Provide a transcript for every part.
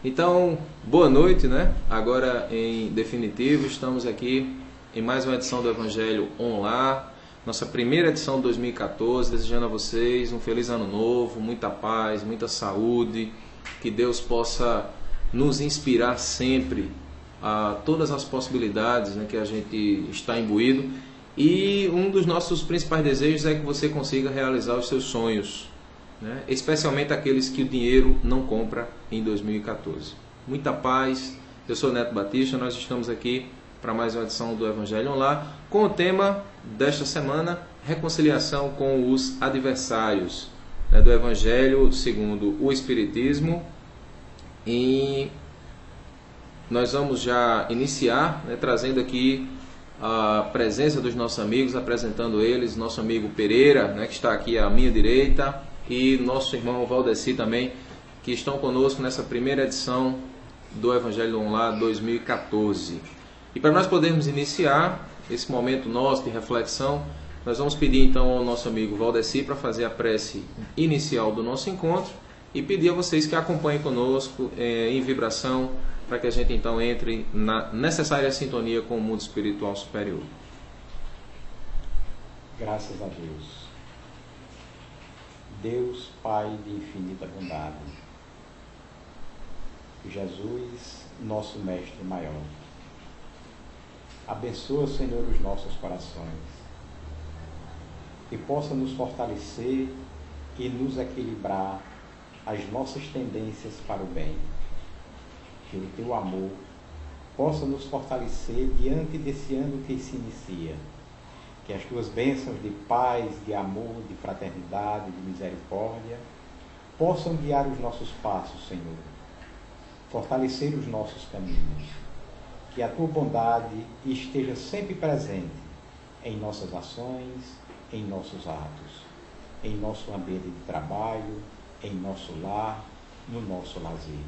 Então, boa noite, né? Agora, em definitivo, estamos aqui em mais uma edição do Evangelho Online, nossa primeira edição de 2014, desejando a vocês um feliz ano novo, muita paz, muita saúde, que Deus possa nos inspirar sempre a todas as possibilidades, né, que a gente está imbuído. E um dos nossos principais desejos é que você consiga realizar os seus sonhos, né? Especialmente aqueles que o dinheiro não compra em 2014. Muita paz, eu sou Neto Batista, nós estamos aqui para mais uma edição do Evangelho Online, com o tema desta semana, reconciliação com os adversários, né, do Evangelho segundo o Espiritismo. E nós vamos já iniciar, né, trazendo aqui a presença dos nossos amigos, apresentando eles, nosso amigo Pereira, né, que está aqui à minha direita, e nosso irmão Valdeci também, que estão conosco nessa primeira edição do Evangelho Online 2014. E para nós podermos iniciar esse momento nosso de reflexão, nós vamos pedir então ao nosso amigo Valdeci para fazer a prece inicial do nosso encontro e pedir a vocês que acompanhem conosco em vibração, para que a gente então entre na necessária sintonia com o mundo espiritual superior. Graças a Deus. Deus, Pai de infinita bondade, Jesus, nosso Mestre maior, abençoa, Senhor, os nossos corações, que possa nos fortalecer e nos equilibrar as nossas tendências para o bem, que o Teu amor possa nos fortalecer diante desse ano que se inicia, que as Tuas bênçãos de paz, de amor, de fraternidade, de misericórdia possam guiar os nossos passos, Senhor, fortalecer os nossos caminhos, que a Tua bondade esteja sempre presente em nossas ações, em nossos atos, em nosso ambiente de trabalho, em nosso lar, no nosso lazer.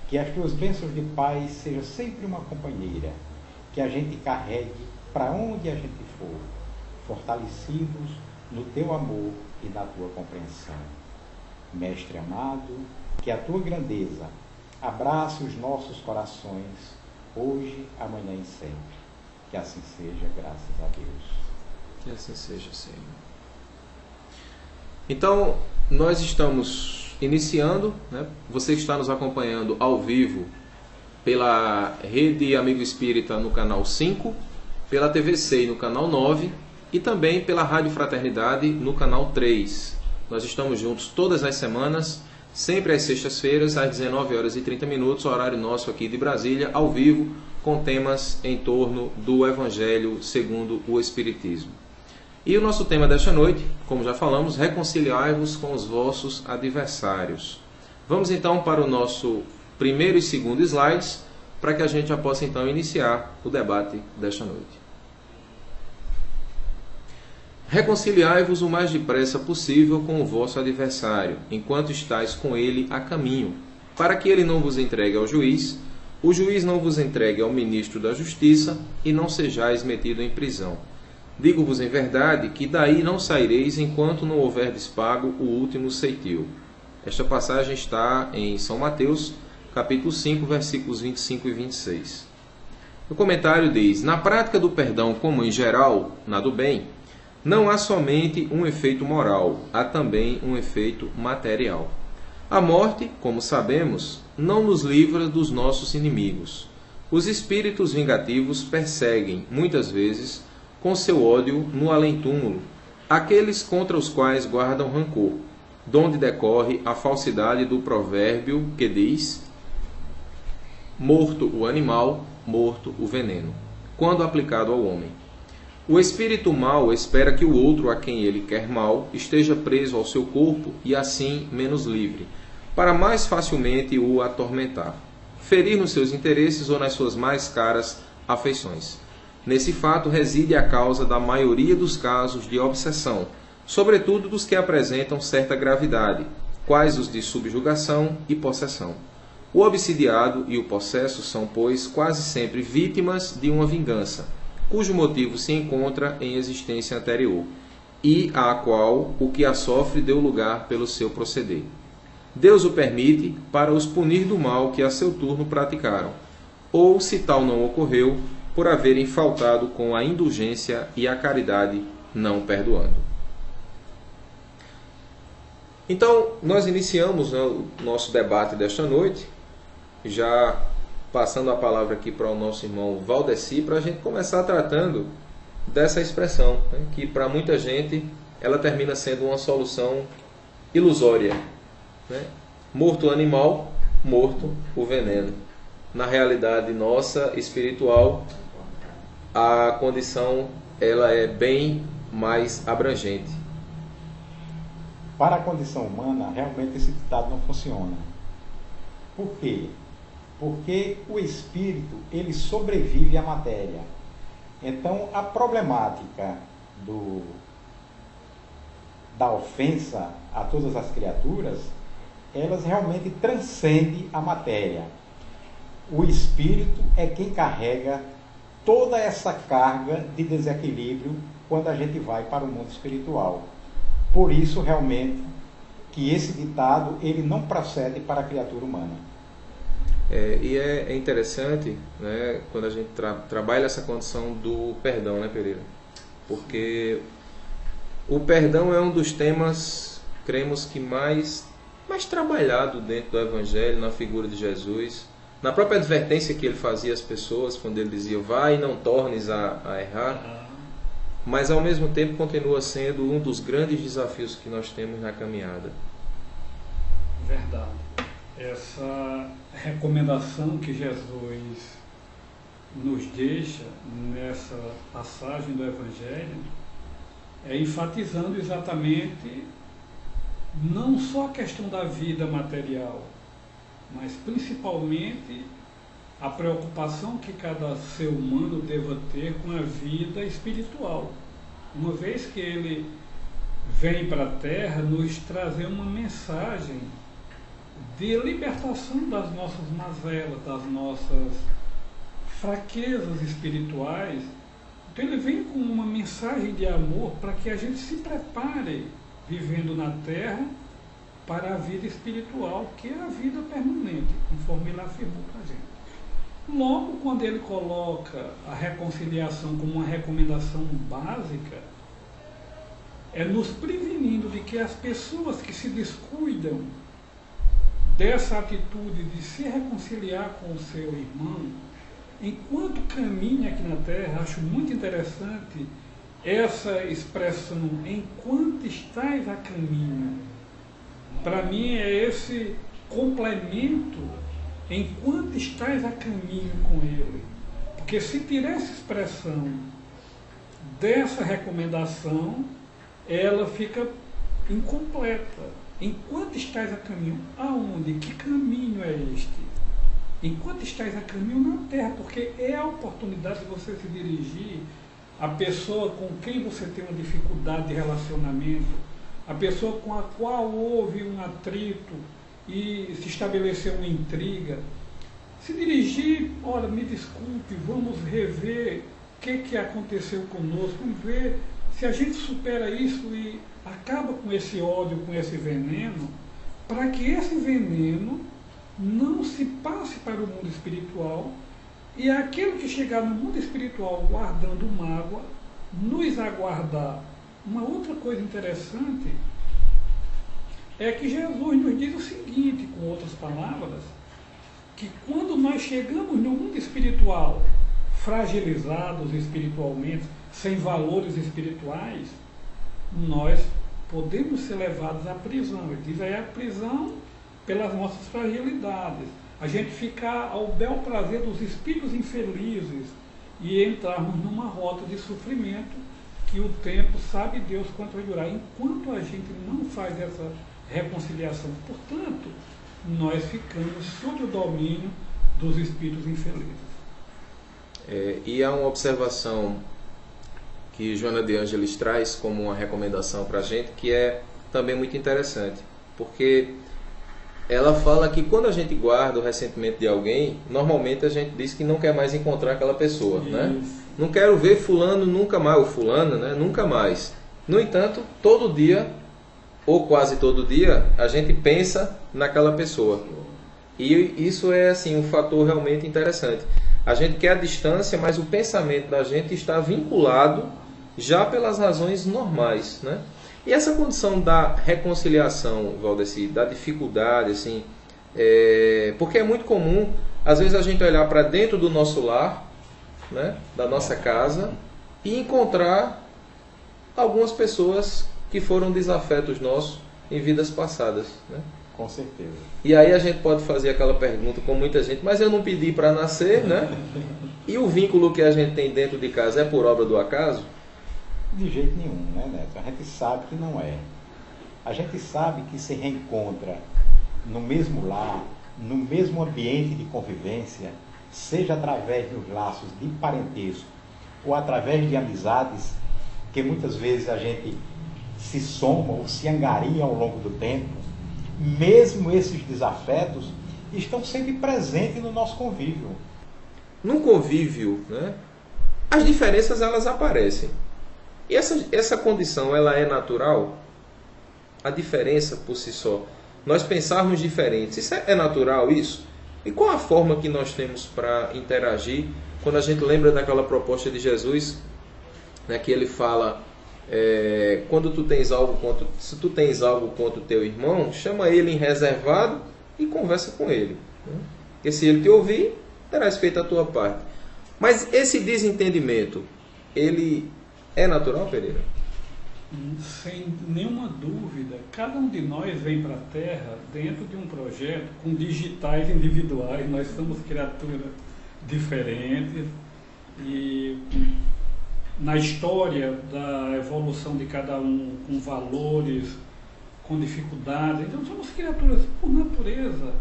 Que as Tuas bênçãos de paz sejam sempre uma companheira, que a gente carregue para onde a gente for, fortalecidos no Teu amor e na Tua compreensão. Mestre amado, que a Tua grandeza abrace os nossos corações, hoje, amanhã e sempre. Que assim seja, graças a Deus. Que assim seja, Senhor. Então, nós estamos iniciando, né? Você que está nos acompanhando ao vivo pela Rede Amigo Espírita no canal 5, pela TV SEI no canal 9 e também pela Rádio Fraternidade no canal 3. Nós estamos juntos todas as semanas, sempre às sextas-feiras, às 19h30, horário nosso aqui de Brasília, ao vivo, com temas em torno do Evangelho segundo o Espiritismo. E o nosso tema desta noite, como já falamos, reconciliai-vos com os vossos adversários. Vamos então para o nosso primeiro e segundo slides, para que a gente já possa então iniciar o debate desta noite. Reconciliai-vos o mais depressa possível com o vosso adversário, enquanto estáis com ele a caminho, para que ele não vos entregue ao juiz, o juiz não vos entregue ao ministro da Justiça, e não sejais metido em prisão. Digo-vos em verdade que daí não saireis enquanto não houverdes pago o último ceitil. Esta passagem está em São Mateus, capítulo 5, versículos 25 e 26. O comentário diz: na prática do perdão, como em geral, na do bem, não há somente um efeito moral, há também um efeito material. A morte, como sabemos, não nos livra dos nossos inimigos. Os espíritos vingativos perseguem, muitas vezes, com seu ódio no além-túmulo, aqueles contra os quais guardam rancor, donde decorre a falsidade do provérbio que diz: morto o animal, morto o veneno, quando aplicado ao homem. O espírito mau espera que o outro a quem ele quer mal esteja preso ao seu corpo e assim menos livre, para mais facilmente o atormentar, ferir nos seus interesses ou nas suas mais caras afeições. Nesse fato reside a causa da maioria dos casos de obsessão, sobretudo dos que apresentam certa gravidade, quais os de subjugação e possessão. O obsidiado e o possesso são, pois, quase sempre vítimas de uma vingança, cujo motivo se encontra em existência anterior, e à qual o que a sofre deu lugar pelo seu proceder. Deus o permite para os punir do mal que a seu turno praticaram, ou, se tal não ocorreu, por haverem faltado com a indulgência e a caridade, não perdoando. Então, nós iniciamos, né, o nosso debate desta noite, já passando a palavra aqui para o nosso irmão Valdeci, para a gente começar tratando dessa expressão, né, que para muita gente ela termina sendo uma solução ilusória. Né? Morto o animal, morto o veneno. Na realidade nossa, espiritual, a condição ela é bem mais abrangente. Para a condição humana, realmente esse ditado não funciona. Por quê? Porque o espírito, ele sobrevive à matéria. Então, a problemática da ofensa a todas as criaturas, elas realmente transcendem a matéria. O espírito é quem carrega toda essa carga de desequilíbrio quando a gente vai para o mundo espiritual. Por isso, realmente, que esse ditado, ele não procede para a criatura humana. E é interessante, né, quando a gente trabalha essa condição do perdão, né, Pereira? Porque o perdão é um dos temas, cremos que mais trabalhado dentro do Evangelho, na figura de Jesus, na própria advertência que ele fazia às pessoas, quando ele dizia, vai e não tornes a errar. Mas ao mesmo tempo continua sendo um dos grandes desafios que nós temos na caminhada. Verdade. Essa recomendação que Jesus nos deixa nessa passagem do Evangelho é enfatizando exatamente não só a questão da vida material, mas principalmente a preocupação que cada ser humano deva ter com a vida espiritual. Uma vez que ele vem para a Terra nos trazer uma mensagem de libertação das nossas mazelas, das nossas fraquezas espirituais. Então ele vem com uma mensagem de amor para que a gente se prepare, vivendo na Terra, para a vida espiritual, que é a vida permanente, conforme ele afirmou para a gente. Logo, quando ele coloca a reconciliação como uma recomendação básica, é nos prevenindo de que as pessoas que se descuidam dessa atitude de se reconciliar com o seu irmão, enquanto caminha aqui na Terra, acho muito interessante essa expressão, enquanto estás a caminho. Para mim é esse complemento, enquanto estás a caminho com ele. Porque se tirar essa expressão dessa recomendação, ela fica incompleta. Enquanto estás a caminho, aonde? Que caminho é este? Enquanto estás a caminho na Terra, porque é a oportunidade de você se dirigir à pessoa com quem você tem uma dificuldade de relacionamento, a pessoa com a qual houve um atrito e se estabeleceu uma intriga. Se dirigir, olha, me desculpe, vamos rever o que aconteceu conosco, vamos ver se a gente supera isso e acaba com esse ódio, com esse veneno, para que esse veneno não se passe para o mundo espiritual e aquele que chegar no mundo espiritual guardando mágoa, nos aguardar. Uma outra coisa interessante é que Jesus nos diz o seguinte, com outras palavras, que quando nós chegamos no mundo espiritual, fragilizados espiritualmente, sem valores espirituais, nós podemos ser levados à prisão. Ele diz aí a prisão pelas nossas fragilidades. A gente ficar ao bel prazer dos espíritos infelizes e entrarmos numa rota de sofrimento que o tempo, sabe Deus quanto vai durar, enquanto a gente não faz essa reconciliação. Portanto, nós ficamos sob o domínio dos espíritos infelizes. E há uma observação que Joana de Ângeles traz como uma recomendação para a gente, que é também muito interessante, porque ela fala que quando a gente guarda o ressentimento de alguém, normalmente a gente diz que não quer mais encontrar aquela pessoa, né? Não quero ver fulano nunca mais, ou fulana, né? Nunca mais. No entanto, todo dia, ou quase todo dia, a gente pensa naquela pessoa. E isso é assim um fator realmente interessante. A gente quer a distância, mas o pensamento da gente está vinculado já pelas razões normais, né? E essa condição da reconciliação, Valdeci, da dificuldade, assim, porque é muito comum, às vezes, a gente olhar para dentro do nosso lar, né, da nossa casa, e encontrar algumas pessoas que foram desafetos nossos em vidas passadas, né? Com certeza. E aí a gente pode fazer aquela pergunta com muita gente, mas eu não pedi para nascer, né? E o vínculo que a gente tem dentro de casa é por obra do acaso? De jeito nenhum, né, Neto? A gente sabe que não é. A gente sabe que se reencontra no mesmo lar, no mesmo ambiente de convivência, seja através dos laços de parentesco ou através de amizades, que muitas vezes a gente se soma ou se angaria ao longo do tempo, mesmo esses desafetos estão sempre presentes no nosso convívio. No convívio, né, as diferenças elas aparecem. E essa condição ela é natural? A diferença por si só. Nós pensarmos diferentes, isso é natural isso? E qual a forma que nós temos para interagir quando a gente lembra daquela proposta de Jesus, né, que ele fala, quando tu tens algo contra, se tu tens algo contra o teu irmão, chama ele em reservado e conversa com ele, né? Porque se ele te ouvir, terás feito a tua parte. Mas esse desentendimento, ele é natural, Pereira? Sem nenhuma dúvida, cada um de nós vem para a Terra dentro de um projeto com digitais individuais. Nós somos criaturas diferentes e na história da evolução de cada um, com valores, com dificuldades. Então somos criaturas por natureza,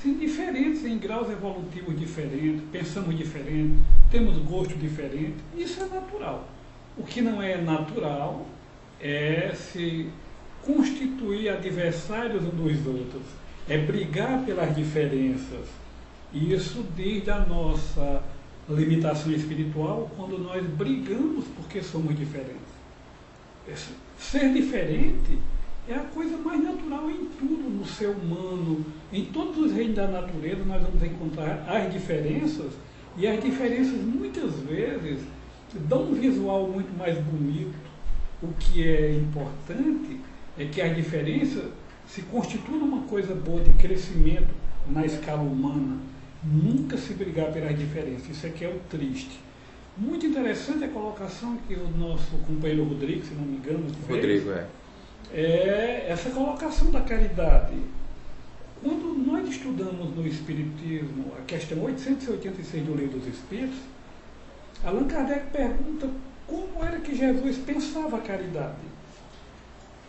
sim, diferentes, em graus evolutivos diferentes, pensamos diferente, temos gosto diferente. Isso é natural. O que não é natural é se constituir adversários uns dos outros, é brigar pelas diferenças. E isso diz da nossa limitação espiritual quando nós brigamos porque somos diferentes. Ser diferente é a coisa mais natural em tudo, no ser humano, em todos os reinos da natureza nós vamos encontrar as diferenças, e as diferenças muitas vezes dão um visual muito mais bonito. O que é importante é que as diferenças se constituam uma coisa boa de crescimento na escala humana. Nunca se brigar pelas diferenças, isso aqui é o triste. Muito interessante a colocação que o nosso companheiro Rodrigo, se não me engano, fez. Rodrigo, é essa colocação da caridade. Quando nós estudamos no Espiritismo a questão 886 do Livro dos Espíritos, Allan Kardec pergunta como era que Jesus pensava a caridade.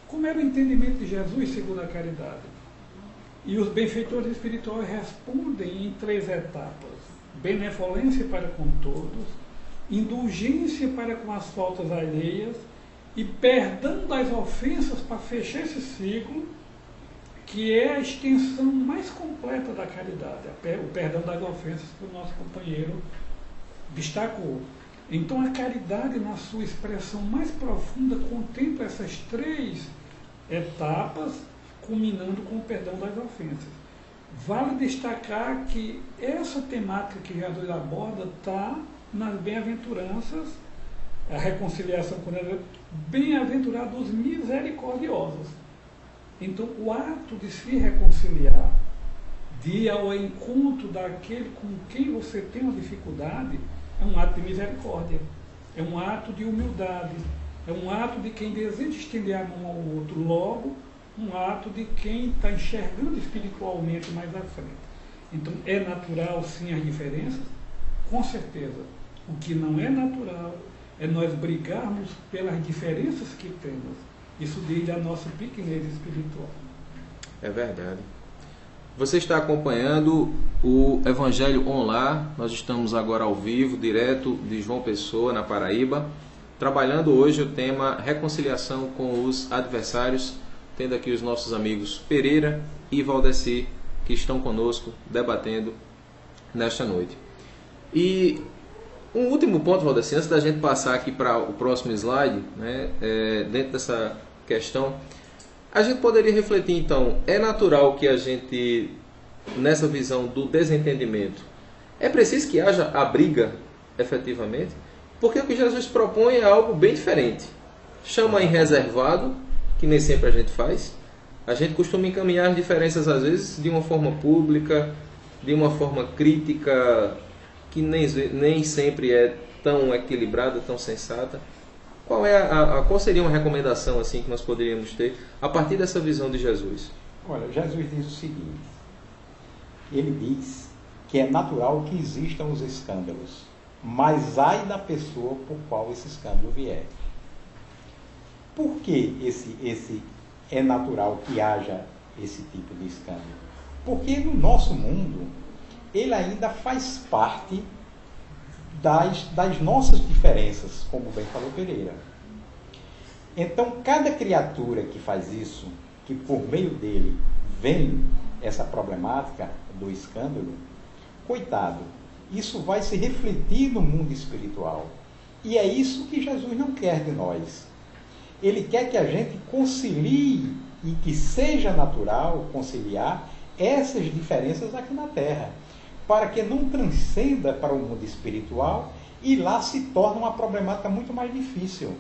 Como era o entendimento de Jesus segundo a caridade? E os benfeitores espirituais respondem em 3 etapas: benevolência para com todos, indulgência para com as faltas alheias e perdão das ofensas para fechar esse ciclo, que é a extensão mais completa da caridade, o perdão das ofensas que o nosso companheiro destacou. Então a caridade, na sua expressão mais profunda, contempla essas 3 etapas, culminando com o perdão das ofensas. Vale destacar que essa temática que Jesus aborda está nas bem-aventuranças, a reconciliação com Deus, bem-aventurados os misericordiosos. Então o ato de se reconciliar, de ir ao encontro daquele com quem você tem uma dificuldade, é um ato de misericórdia, é um ato de humildade, é um ato de quem deseja estender a mão ao outro, logo um ato de quem está enxergando espiritualmente mais à frente. Então é natural sim as diferenças, com certeza. O que não é natural é nós brigarmos pelas diferenças que temos. Isso diz a nossa pequenez espiritual. É verdade. Você está acompanhando o Evangelho Online. Nós estamos agora ao vivo, direto de João Pessoa, na Paraíba, trabalhando hoje o tema reconciliação com os adversários, tendo aqui os nossos amigos Pereira e Valdeci, que estão conosco debatendo nesta noite. E um último ponto, Valdeci, antes da gente passar aqui para o próximo slide, né, dentro dessa questão, A gente poderia refletir então, é natural que a gente, nessa visão do desentendimento, é preciso que haja a briga, efetivamente? Porque o que Jesus propõe é algo bem diferente. Chama em reservado, que nem sempre a gente faz. A gente costuma encaminhar as diferenças, às vezes, de uma forma pública, de uma forma crítica, que nem sempre é tão equilibrada, tão sensata. Qual seria uma recomendação assim que nós poderíamos ter a partir dessa visão de Jesus? Olha, Jesus diz o seguinte, ele diz que é natural que existam os escândalos, mas ai da pessoa por qual esse escândalo vier. Por que esse é natural que haja esse tipo de escândalo? Porque no nosso mundo, ele ainda faz parte das nossas diferenças, como bem falou Pereira. Então, cada criatura que faz isso, que por meio dele vem essa problemática do escândalo, coitado, isso vai se refletir no mundo espiritual. E é isso que Jesus não quer de nós. Ele quer que a gente concilie e que seja natural conciliar essas diferenças aqui na Terra, para que não transcenda para o mundo espiritual e lá se torne uma problemática muito mais difícil.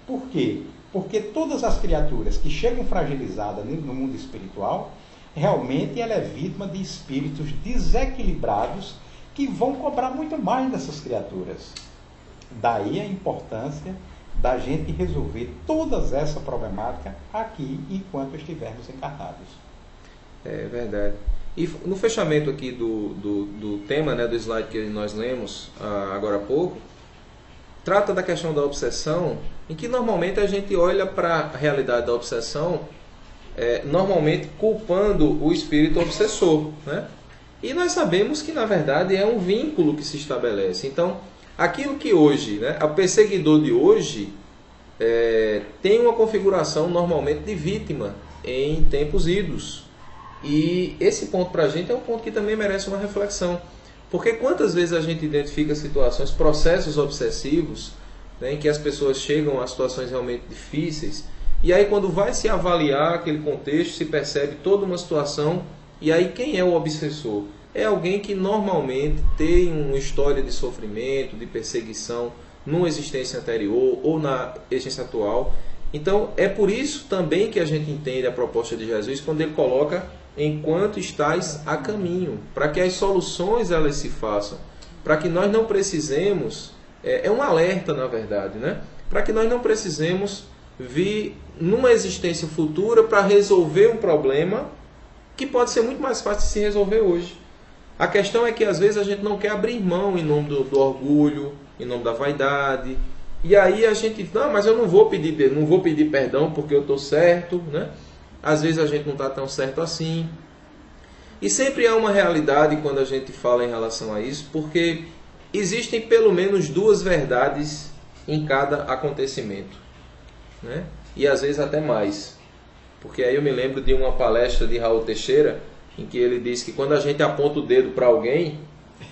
Por quê? Porque todas as criaturas que chegam fragilizadas no mundo espiritual, realmente ela é vítima de espíritos desequilibrados que vão cobrar muito mais dessas criaturas. Daí a importância da gente resolver toda essa problemática aqui enquanto estivermos encarnados. É verdade. E no fechamento aqui do tema, né, do slide que nós lemos agora há pouco, trata da questão da obsessão, em que normalmente a gente olha para a realidade da obsessão, normalmente culpando o espírito obsessor, né? E nós sabemos que, na verdade, é um vínculo que se estabelece. Então, aquilo que hoje, né, o perseguidor de hoje tem uma configuração normalmente de vítima em tempos idos. E esse ponto para a gente é um ponto que também merece uma reflexão. Porque quantas vezes a gente identifica situações, processos obsessivos, né, em que as pessoas chegam a situações realmente difíceis, e aí quando vai se avaliar aquele contexto, se percebe toda uma situação, e aí quem é o obsessor? É alguém que normalmente tem uma história de sofrimento, de perseguição numa existência anterior ou na existência atual. Então é por isso também que a gente entende a proposta de Jesus quando ele coloca enquanto estais a caminho, para que as soluções elas se façam, para que nós não precisemos, é um alerta na verdade, né? Para que nós não precisemos vir numa existência futura para resolver um problema que pode ser muito mais fácil de se resolver hoje. A questão é que às vezes a gente não quer abrir mão em nome do orgulho, em nome da vaidade, e aí a gente, não, mas eu não vou pedir perdão porque eu estou certo, né? Às vezes a gente não está tão certo assim. E sempre há uma realidade quando a gente fala em relação a isso, porque existem pelo menos duas verdades em cada acontecimento, né? E às vezes até mais. Porque aí eu me lembro de uma palestra de Raul Teixeira, em que ele diz que quando a gente aponta o dedo para alguém,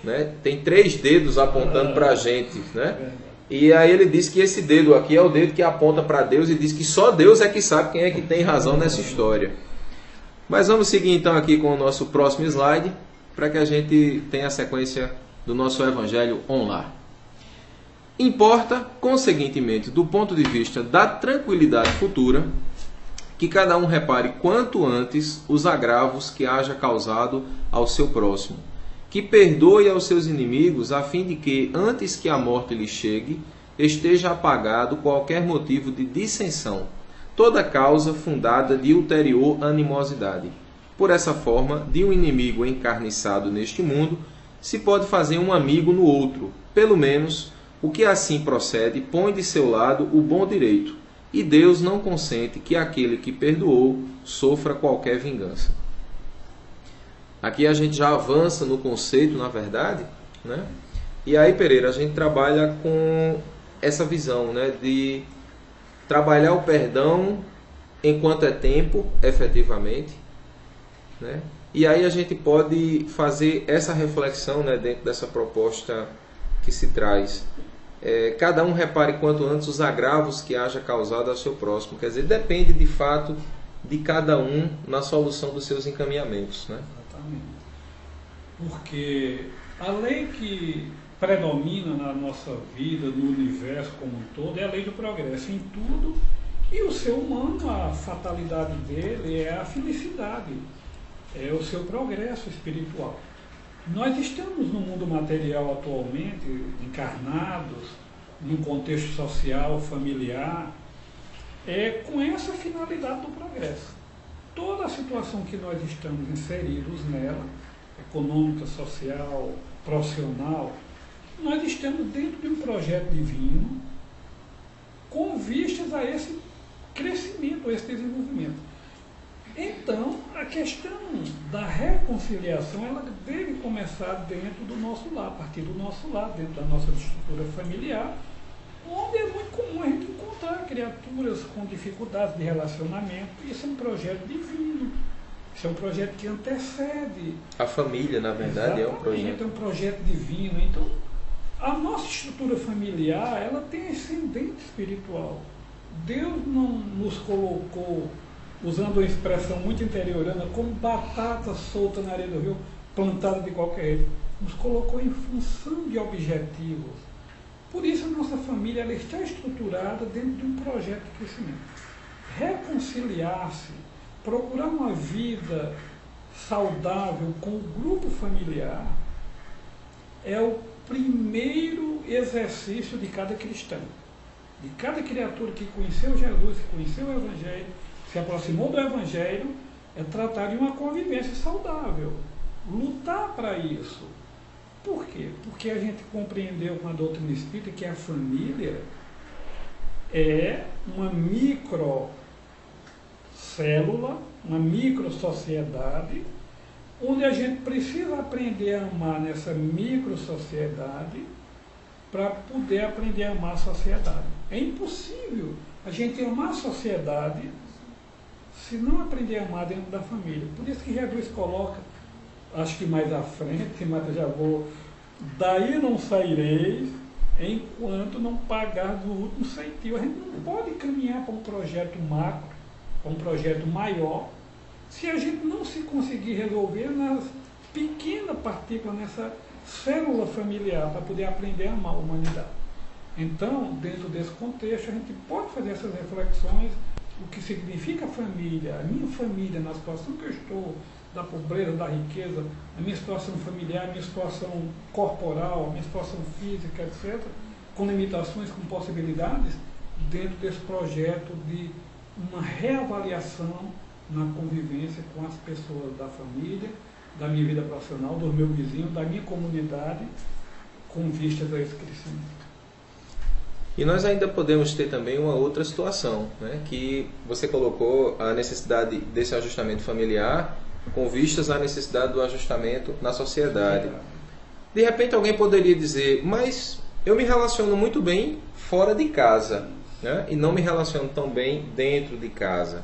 né, tem 3 dedos apontando para a gente, né? E aí ele diz que esse dedo aqui é o dedo que aponta para Deus e diz que só Deus é que sabe quem é que tem razão nessa história. Mas vamos seguir então aqui com o nosso próximo slide, para que a gente tenha a sequência do nosso Evangelho online. Importa, conseguintemente, do ponto de vista da tranquilidade futura, que cada um repare quanto antes os agravos que haja causado ao seu próximo, que perdoe aos seus inimigos, a fim de que, antes que a morte lhe chegue, esteja apagado qualquer motivo de dissensão, toda causa fundada de ulterior animosidade. Por essa forma, de um inimigo encarniçado neste mundo, se pode fazer um amigo no outro. Pelo menos, o que assim procede põe de seu lado o bom direito, e Deus não consente que aquele que perdoou sofra qualquer vingança. Aqui a gente já avança no conceito, na verdade, né? E aí, Pereira, a gente trabalha com essa visão, né, de trabalhar o perdão enquanto é tempo, efetivamente, né? E aí a gente pode fazer essa reflexão, né, dentro dessa proposta que se traz. Cada um repare quanto antes os agravos que haja causado ao seu próximo. Quer dizer, depende de fato de cada um na solução dos seus encaminhamentos, né? Exatamente. Porque a lei que predomina na nossa vida, no universo como um todo, é a lei do progresso em tudo, e o ser humano, a fatalidade dele é a felicidade, é o seu progresso espiritual. Nós estamos no mundo material atualmente, encarnados, num contexto social, familiar, com essa finalidade do progresso. Toda a situação que nós estamos inseridos nela, econômica, social, profissional, nós estamos dentro de um projeto divino com vistas a esse crescimento, a esse desenvolvimento. Então, a questão da reconciliação, ela deve começar dentro do nosso lar, a partir do nosso lar, dentro da nossa estrutura familiar, onde é muito comum a gente encontrar criaturas com dificuldades de relacionamento. Isso é um projeto divino, isso é um projeto que antecede. A família, na verdade, Exatamente, é um projeto. É um projeto divino. Então, a nossa estrutura familiar, ela tem ascendente espiritual. Deus não nos colocou, usando uma expressão muito interiorana, como batata solta na areia do rio, plantada de qualquer jeito. Nos colocou em função de objetivos. Por isso a nossa família, ela está estruturada dentro de um projeto de crescimento. Reconciliar-se, procurar uma vida saudável com o grupo familiar, é o primeiro exercício de cada cristão. De cada criatura que conheceu Jesus, que conheceu o Evangelho, se aproximou do Evangelho, é tratar de uma convivência saudável. Lutar para isso. Por quê? Porque a gente compreendeu com a doutrina espírita que a família é uma microcélula, uma microsociedade, onde a gente precisa aprender a amar nessa microsociedade para poder aprender a amar a sociedade. É impossível a gente amar a sociedade se não aprender a amar dentro da família. Por isso que Jesus coloca, acho que mais à frente, mas eu já vou, daí não saireis enquanto não pagar o último centavo. A gente não pode caminhar para um projeto macro, para um projeto maior, se a gente não se conseguir resolver nas pequenas partículas, nessa célula familiar, para poder aprender a amar a humanidade. Então, dentro desse contexto, a gente pode fazer essas reflexões, o que significa a família, a minha família, na situação que eu estou, da pobreza, da riqueza, a minha situação familiar, a minha situação corporal, a minha situação física, etc., com limitações, com possibilidades, dentro desse projeto de uma reavaliação na convivência com as pessoas da família, da minha vida profissional, do meu vizinho, da minha comunidade, com vistas a esse crescimento. E nós ainda podemos ter também uma outra situação, né, que você colocou a necessidade desse ajustamento familiar com vistas à necessidade do ajustamento na sociedade. De repente alguém poderia dizer, mas eu me relaciono muito bem fora de casa, né, e não me relaciono tão bem dentro de casa.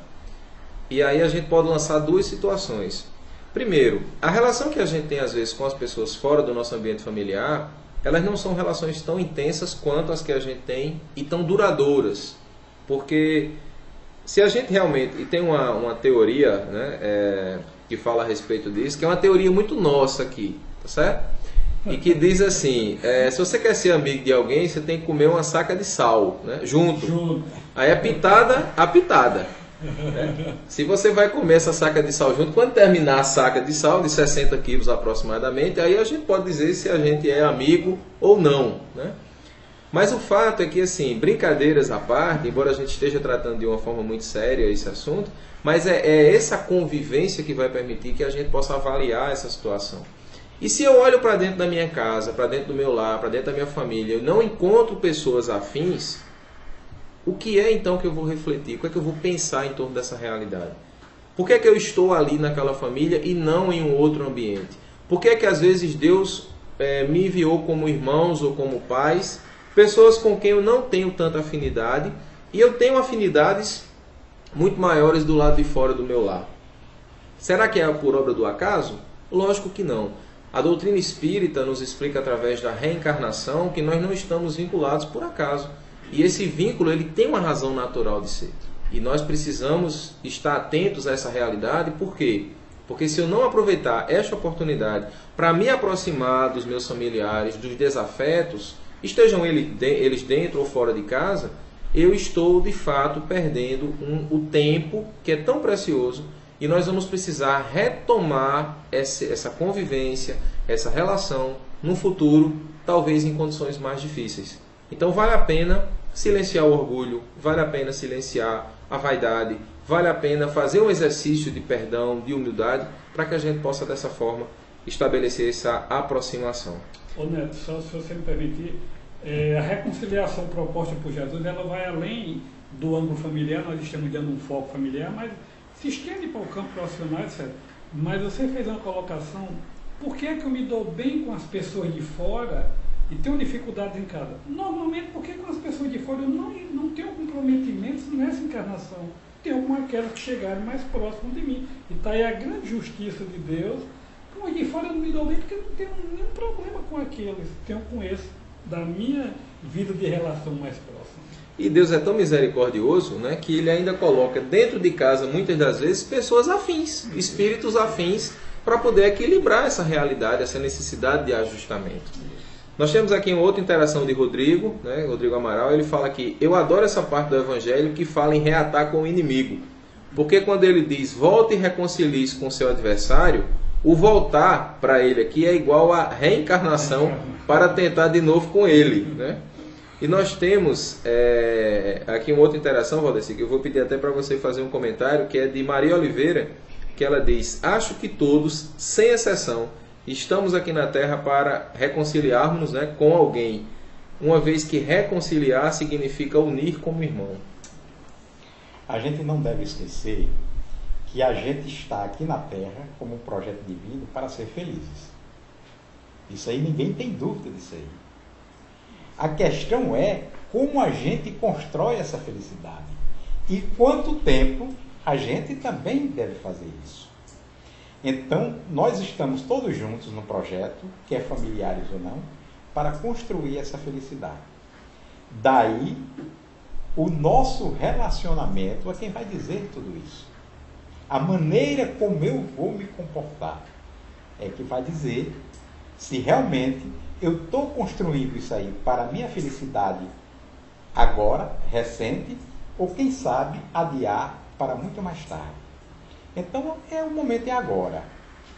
E aí a gente pode lançar duas situações. Primeiro, a relação que a gente tem às vezes com as pessoas fora do nosso ambiente familiar, elas não são relações tão intensas quanto as que a gente tem e tão duradouras. Porque se a gente realmente... E tem uma teoria, né, que fala a respeito disso, que é uma teoria muito nossa aqui, tá certo? E que diz assim, se você quer ser amigo de alguém, você tem que comer uma saca de sal, né, junto. Aí é pitada a pitada. Se você vai comer essa saca de sal junto, quando terminar a saca de sal, de 60 quilos aproximadamente, aí a gente pode dizer se a gente é amigo ou não, né? Mas o fato é que, assim, brincadeiras à parte, embora a gente esteja tratando de uma forma muito séria esse assunto, mas é essa convivência que vai permitir que a gente possa avaliar essa situação. E se eu olho para dentro da minha casa, para dentro do meu lar, para dentro da minha família, eu não encontro pessoas afins, o que é então que eu vou refletir? O que é que eu vou pensar em torno dessa realidade? Por que é que eu estou ali naquela família e não em um outro ambiente? Por que é que às vezes Deus me enviou como irmãos ou como pais, pessoas com quem eu não tenho tanta afinidade, e eu tenho afinidades muito maiores do lado de fora do meu lar? Será que é por obra do acaso? Lógico que não. A doutrina espírita nos explica através da reencarnação que nós não estamos vinculados por acaso. E esse vínculo, ele tem uma razão natural de ser. E nós precisamos estar atentos a essa realidade. Por quê? Porque se eu não aproveitar esta oportunidade para me aproximar dos meus familiares, dos desafetos, estejam eles dentro ou fora de casa, eu estou de fato perdendo o tempo que é tão precioso, e nós vamos precisar retomar essa convivência, essa relação no futuro, talvez em condições mais difíceis. Então vale a pena silenciar o orgulho, vale a pena silenciar a vaidade, vale a pena fazer um exercício de perdão, de humildade, para que a gente possa dessa forma estabelecer essa aproximação. Ô Neto, só se você me permitir, a reconciliação proposta por Jesus, ela vai além do âmbito familiar. Nós estamos dando um foco familiar, mas se estende para o campo profissional, etc. Mas você fez uma colocação: por que é que eu me dou bem com as pessoas de fora e tenho dificuldades em casa? Normalmente porque com as pessoas de fora eu não tenho comprometimentos nessa encarnação. Tenho com aquelas que chegaram mais próximo de mim. E está aí a grande justiça de Deus. Com os de fora eu não me dou bem porque eu não tenho nenhum problema com aqueles. Tenho com esse da minha vida de relação mais próxima. E Deus é tão misericordioso, né, que Ele ainda coloca dentro de casa, muitas das vezes, pessoas afins, espíritos afins, para poder equilibrar essa realidade, essa necessidade de ajustamento. Nós temos aqui uma outra interação de Rodrigo, né, Rodrigo Amaral. Ele fala aqui: eu adoro essa parte do Evangelho que fala em reatar com o inimigo. Porque quando ele diz volte e reconcilie-se com o seu adversário, o voltar para ele aqui é igual a reencarnação para tentar de novo com ele, né? E nós temos aqui uma outra interação, Valdeci, que eu vou pedir até para você fazer um comentário, que é de Maria Oliveira, que ela diz: acho que todos, sem exceção, estamos aqui na Terra para reconciliarmos, né, com alguém, uma vez que reconciliar significa unir como irmão. A gente não deve esquecer que a gente está aqui na Terra como um projeto divino para ser felizes. Isso aí ninguém tem dúvida disso aí. A questão é como a gente constrói essa felicidade e quanto tempo a gente também deve fazer isso. Então, nós estamos todos juntos no projeto, quer familiares ou não, para construir essa felicidade. Daí, o nosso relacionamento é quem vai dizer tudo isso. A maneira como eu vou me comportar é que vai dizer se realmente eu estou construindo isso aí para a minha felicidade agora, recente, ou quem sabe adiar para muito mais tarde. Então, o momento é agora.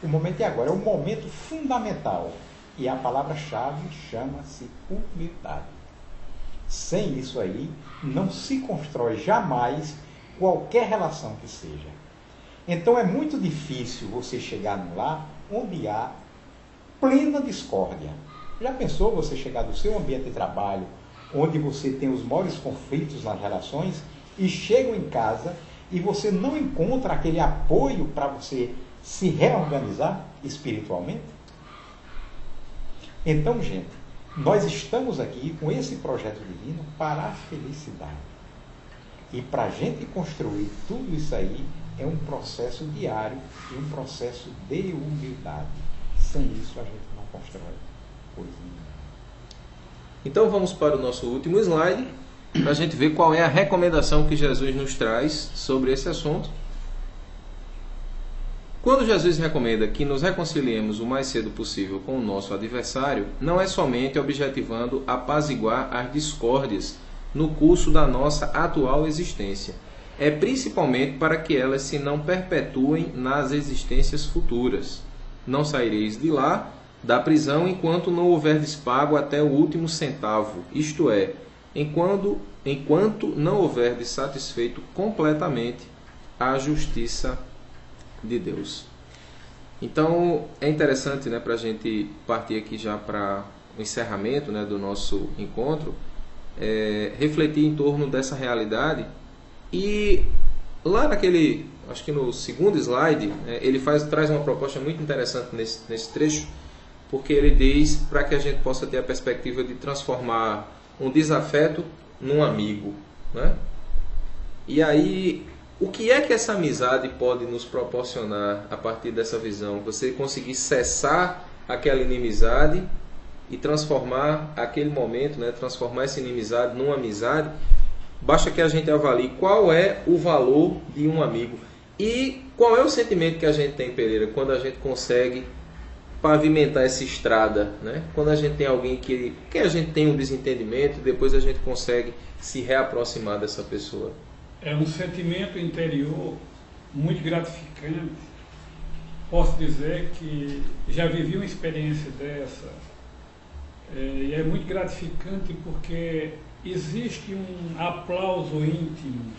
O momento é agora, é um momento fundamental. E a palavra-chave chama-se humildade. Sem isso aí, não se constrói jamais qualquer relação que seja. Então, é muito difícil você chegar num lar onde há plena discórdia. Já pensou você chegar do seu ambiente de trabalho, onde você tem os maiores conflitos nas relações, e chegam em casa e você não encontra aquele apoio para você se reorganizar espiritualmente? Então, gente, nós estamos aqui com esse projeto divino para a felicidade. E para a gente construir tudo isso aí é um processo diário e um processo de humildade. Sem isso a gente não constrói coisa nenhuma. Então vamos para o nosso último slide, para a gente ver qual é a recomendação que Jesus nos traz sobre esse assunto. Quando Jesus recomenda que nos reconciliemos o mais cedo possível com o nosso adversário, não é somente objetivando apaziguar as discórdias no curso da nossa atual existência. É principalmente para que elas se não perpetuem nas existências futuras. Não saireis de lá, da prisão, enquanto não houverdes pago até o último centavo, isto é, enquanto não houverdes satisfeito completamente a justiça de Deus. Então, é interessante, né, para a gente partir aqui já para o encerramento, né, do nosso encontro, refletir em torno dessa realidade. E lá naquele, acho que no segundo slide, ele traz uma proposta muito interessante nesse trecho, porque ele diz para que a gente possa ter a perspectiva de transformar um desafeto num amigo, né? E aí, o que é que essa amizade pode nos proporcionar a partir dessa visão? Você conseguir cessar aquela inimizade e transformar aquele momento, né? Transformar essa inimizade numa amizade. basta que a gente avalie qual é o valor de um amigo e qual é o sentimento que a gente tem, Pereira, quando a gente consegue pavimentar essa estrada, né? Quando a gente tem alguém que a gente tem um desentendimento, depois a gente consegue se reaproximar dessa pessoa. É um sentimento interior muito gratificante. Posso dizer que já vivi uma experiência dessa, e é muito gratificante porque existe um aplauso íntimo,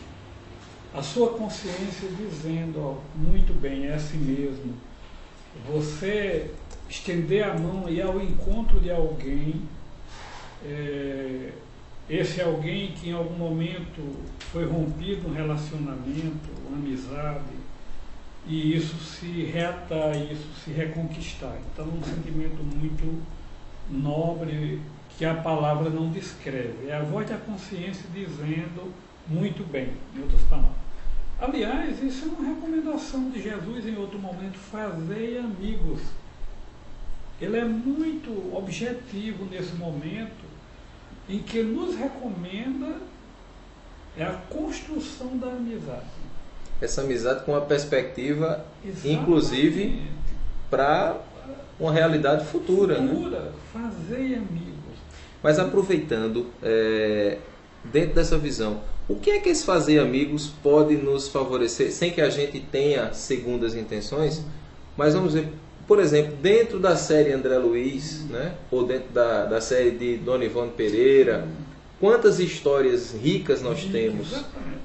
a sua consciência dizendo, ó, muito bem, é assim mesmo. Você estender a mão e ir ao encontro de alguém, esse alguém que em algum momento foi rompido um relacionamento, uma amizade, e isso se reatar, isso se reconquistar. Então é um sentimento muito nobre que a palavra não descreve. É a voz da consciência dizendo muito bem, em outras palavras. Aliás, isso é uma recomendação de Jesus em outro momento, fazei amigos. Ele é muito objetivo nesse momento em que nos recomenda a construção da amizade. Essa amizade com uma perspectiva, Exatamente. inclusive, para uma realidade futura. Né? Fazei amigos. Mas aproveitando, dentro dessa visão, o que é que esse fazer amigos pode nos favorecer, sem que a gente tenha segundas intenções? Mas vamos ver, por exemplo, dentro da série André Luiz, né? Ou dentro da série de Dona Ivone Pereira, quantas histórias ricas nós temos. Exatamente.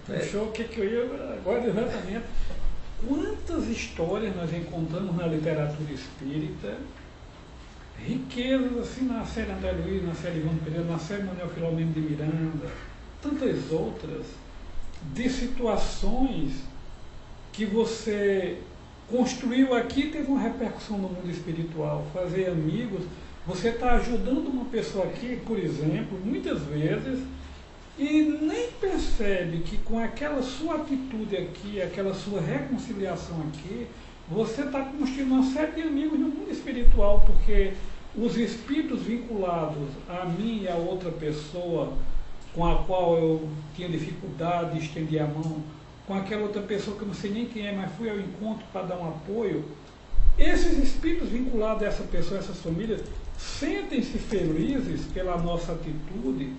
Puxou o que eu ia agora exatamente. Quantas histórias nós encontramos na literatura espírita, riquezas assim na série André Luiz, na série Ivone Pereira, na série Manuel Filomeno de Miranda, tantas outras, de situações que você construiu aqui, teve uma repercussão no mundo espiritual. Fazer amigos, você está ajudando uma pessoa aqui, por exemplo, muitas vezes, e nem percebe que com aquela sua atitude aqui, aquela sua reconciliação aqui, você está construindo uma série de amigos no mundo espiritual, porque os espíritos vinculados a mim e a outra pessoa com a qual eu tinha dificuldade de estender a mão, com aquela outra pessoa que eu não sei nem quem é, mas fui ao encontro para dar um apoio, esses espíritos vinculados a essa pessoa, a essas famílias, sentem-se felizes pela nossa atitude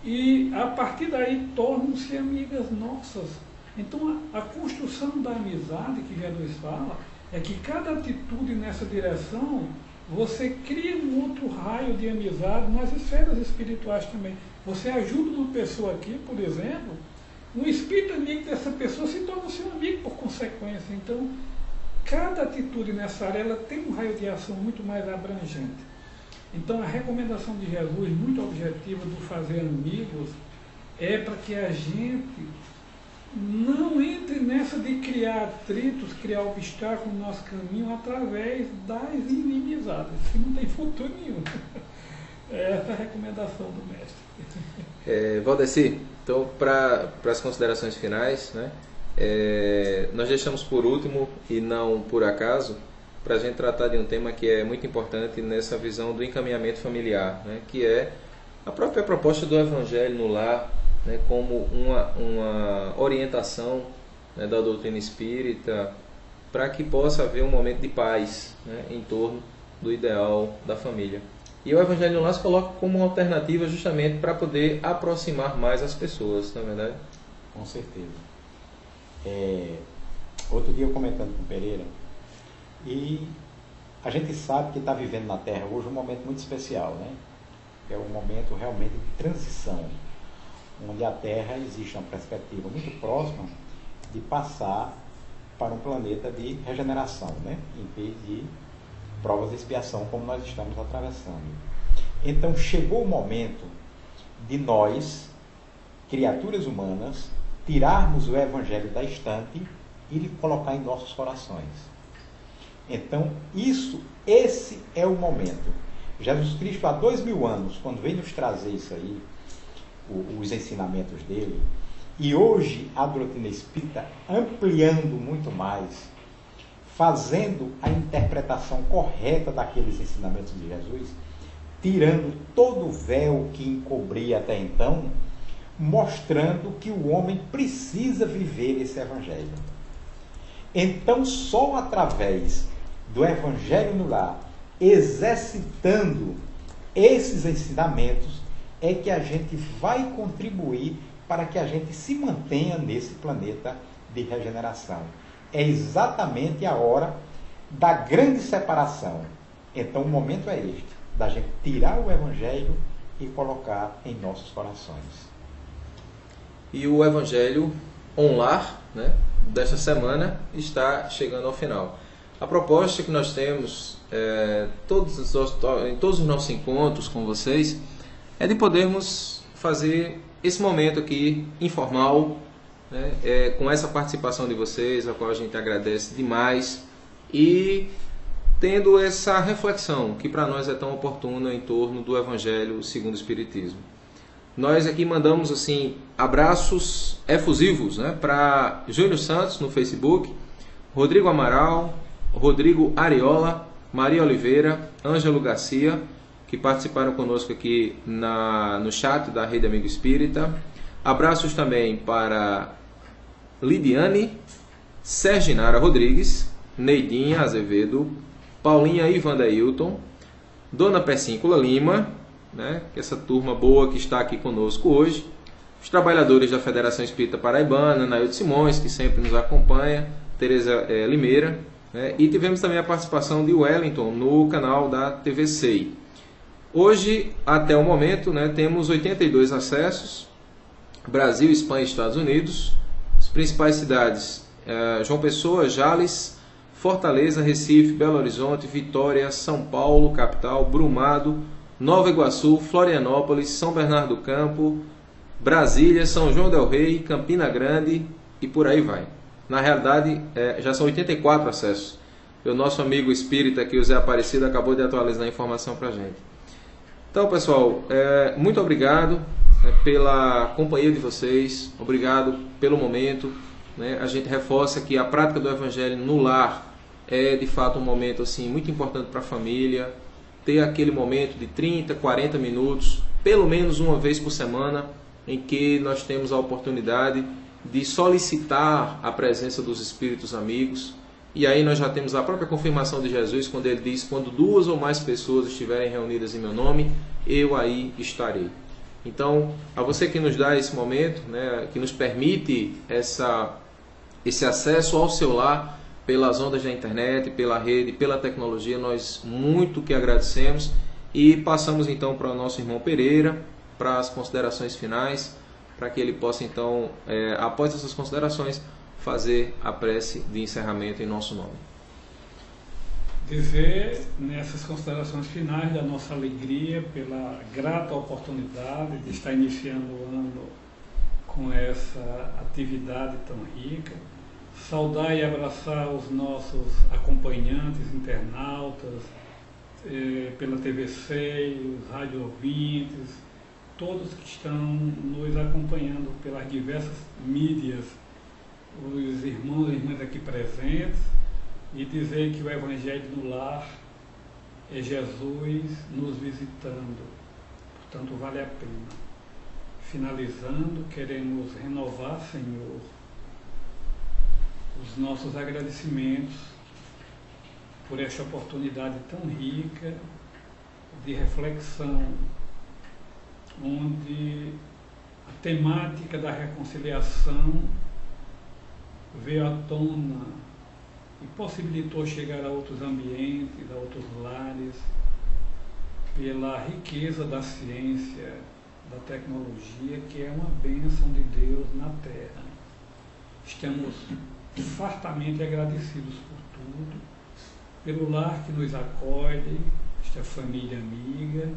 e a partir daí tornam-se amigas nossas. Então a construção da amizade que Jesus fala é que cada atitude nessa direção você cria um outro raio de amizade nas esferas espirituais também. Você ajuda uma pessoa aqui, por exemplo, um espírito amigo dessa pessoa se torna seu amigo por consequência. Então, cada atitude nessa área ela tem um raio de ação muito mais abrangente. Então, a recomendação de Jesus, muito objetiva do fazer amigos, é para que a gente não entre nessa de criar atritos, criar obstáculos no nosso caminho através das inimizades, que não tem futuro nenhum. É essa a recomendação do mestre. Valdeci, então para as considerações finais, né, nós deixamos por último e não por acaso para a gente tratar de um tema que é muito importante nessa visão do encaminhamento familiar, né, que é a própria proposta do Evangelho no lar, né, como uma orientação, né, da doutrina espírita para que possa haver um momento de paz, né, em torno do ideal da família. E o Evangelho no Lar se coloca como uma alternativa justamente para poder aproximar mais as pessoas, não é verdade? Com certeza. Outro dia eu comentando com o Pereira, e a gente sabe que está vivendo na Terra hoje um momento muito especial, né? É um momento realmente de transição, onde a Terra existe uma perspectiva muito próxima de passar para um planeta de regeneração, né? Em vez de provas de expiação como nós estamos atravessando. Então chegou o momento de nós, criaturas humanas, tirarmos o Evangelho da estante e lhe colocar em nossos corações. Então esse é o momento. Jesus Cristo há 2000 anos, quando veio nos trazer isso aí, os ensinamentos dele, e hoje a doutrina espírita ampliando muito mais, fazendo a interpretação correta daqueles ensinamentos de Jesus, tirando todo o véu que encobria até então, mostrando que o homem precisa viver esse Evangelho. Então, só através do Evangelho no lar, exercitando esses ensinamentos, é que a gente vai contribuir para que a gente se mantenha nesse planeta de regeneração. É exatamente a hora da grande separação. Então, o momento é este, da gente tirar o Evangelho e colocar em nossos corações. E o Evangelho Lar, né, desta semana está chegando ao final. A proposta que nós temos em todos os nossos encontros com vocês é de podermos fazer esse momento aqui informal, né, com essa participação de vocês, a qual a gente agradece demais, e tendo essa reflexão que para nós é tão oportuna em torno do Evangelho segundo o Espiritismo. Nós aqui mandamos assim abraços efusivos, né, para Júnior Santos no Facebook, Rodrigo Amaral, Rodrigo Ariola, Maria Oliveira, Ângelo Garcia, que participaram conosco aqui no chat da Rede Amigo Espírita. Abraços também para Lidiane, Serginara Rodrigues, Neidinha Azevedo, Paulinha Ivandailton, Dona Persíncula Lima, né, essa turma boa que está aqui conosco hoje, os trabalhadores da Federação Espírita Paraibana, Nailton Simões, que sempre nos acompanha, Tereza Limeira, né, e tivemos também a participação de Wellington no canal da TV SEI. Hoje, até o momento, né, temos 82 acessos, Brasil, Espanha e Estados Unidos, as principais cidades, João Pessoa, Jales, Fortaleza, Recife, Belo Horizonte, Vitória, São Paulo, capital, Brumado, Nova Iguaçu, Florianópolis, São Bernardo do Campo, Brasília, São João del Rei, Campina Grande e por aí vai. Na realidade, já são 84 acessos. O nosso amigo espírita aqui, o Zé Aparecido, acabou de atualizar a informação para a gente. Então, pessoal, muito obrigado pela companhia de vocês, obrigado pelo momento, né? A gente reforça que a prática do Evangelho no lar é, de fato, um momento assim, muito importante para a família, ter aquele momento de 30, 40 minutos, pelo menos uma vez por semana, em que nós temos a oportunidade de solicitar a presença dos espíritos amigos. E aí nós já temos a própria confirmação de Jesus, quando ele diz: quando 2 ou mais pessoas estiverem reunidas em meu nome, eu aí estarei. Então, a você que nos dá esse momento, né, que nos permite esse acesso ao seu lar pelas ondas da internet, pela rede, pela tecnologia, nós muito que agradecemos. E passamos então para o nosso irmão Pereira, para as considerações finais, para que ele possa então, após essas considerações, fazer a prece de encerramento em nosso nome. Dizer nessas considerações finais da nossa alegria pela grata oportunidade de estar iniciando o ano com essa atividade tão rica, saudar e abraçar os nossos acompanhantes, internautas, pela TV SEI, os rádio ouvintes, todos que estão nos acompanhando pelas diversas mídias, os irmãos e irmãs aqui presentes, e dizer que o Evangelho no lar é Jesus nos visitando, portanto vale a pena. Finalizando, queremos renovar, Senhor, os nossos agradecimentos por esta oportunidade tão rica de reflexão, onde a temática da reconciliação veio à tona e possibilitou chegar a outros ambientes, a outros lares, pela riqueza da ciência, da tecnologia, que é uma bênção de Deus na Terra. Estamos fartamente agradecidos por tudo, pelo lar que nos acolhe, esta família amiga,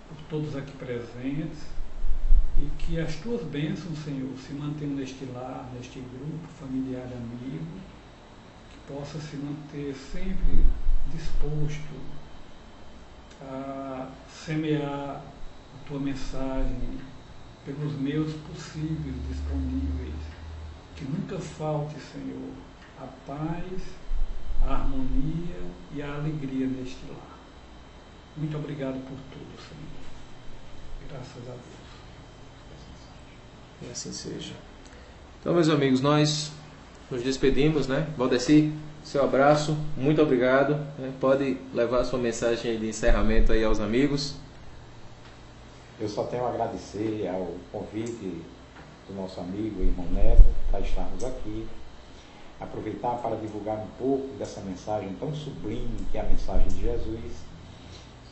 por todos aqui presentes, e que as tuas bênçãos, Senhor, se mantenham neste lar, neste grupo familiar amigo, que possa se manter sempre disposto a semear a tua mensagem pelos meios possíveis, disponíveis. Que nunca falte, Senhor, a paz, a harmonia e a alegria neste lar. Muito obrigado por tudo, Senhor. Graças a Deus. E assim seja. Então, meus amigos, nós nos despedimos, né? Valdeci, seu abraço, muito obrigado. Pode levar sua mensagem de encerramento aí aos amigos. Eu só tenho a agradecer ao convite do nosso amigo e irmão Neto para estarmos aqui. Aproveitar para divulgar um pouco dessa mensagem tão sublime que é a mensagem de Jesus.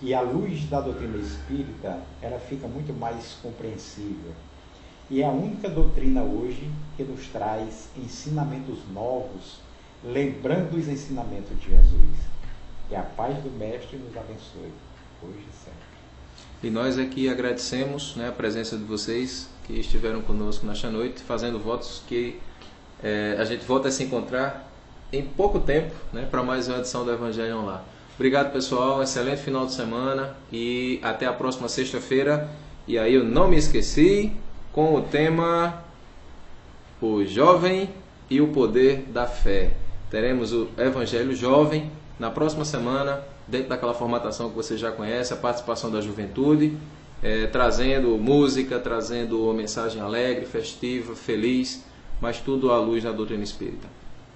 E à luz da doutrina espírita, ela fica muito mais compreensível. E é a única doutrina hoje que nos traz ensinamentos novos, lembrando os ensinamentos de Jesus. Que a paz do Mestre nos abençoe, hoje e sempre. E nós aqui agradecemos, né, a presença de vocês que estiveram conosco nesta noite, fazendo votos que a gente volta a se encontrar em pouco tempo, né, para mais uma edição do Evangelho Online. Obrigado, pessoal, excelente final de semana e até a próxima sexta-feira. E aí eu não me esqueci, com o tema O Jovem e o Poder da Fé. Teremos o Evangelho Jovem na próxima semana, dentro daquela formatação que você já conhece, a participação da juventude, trazendo música, trazendo uma mensagem alegre, festiva, feliz, mas tudo à luz da doutrina espírita.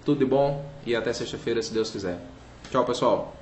Tudo de bom e até sexta-feira, se Deus quiser. Tchau, pessoal!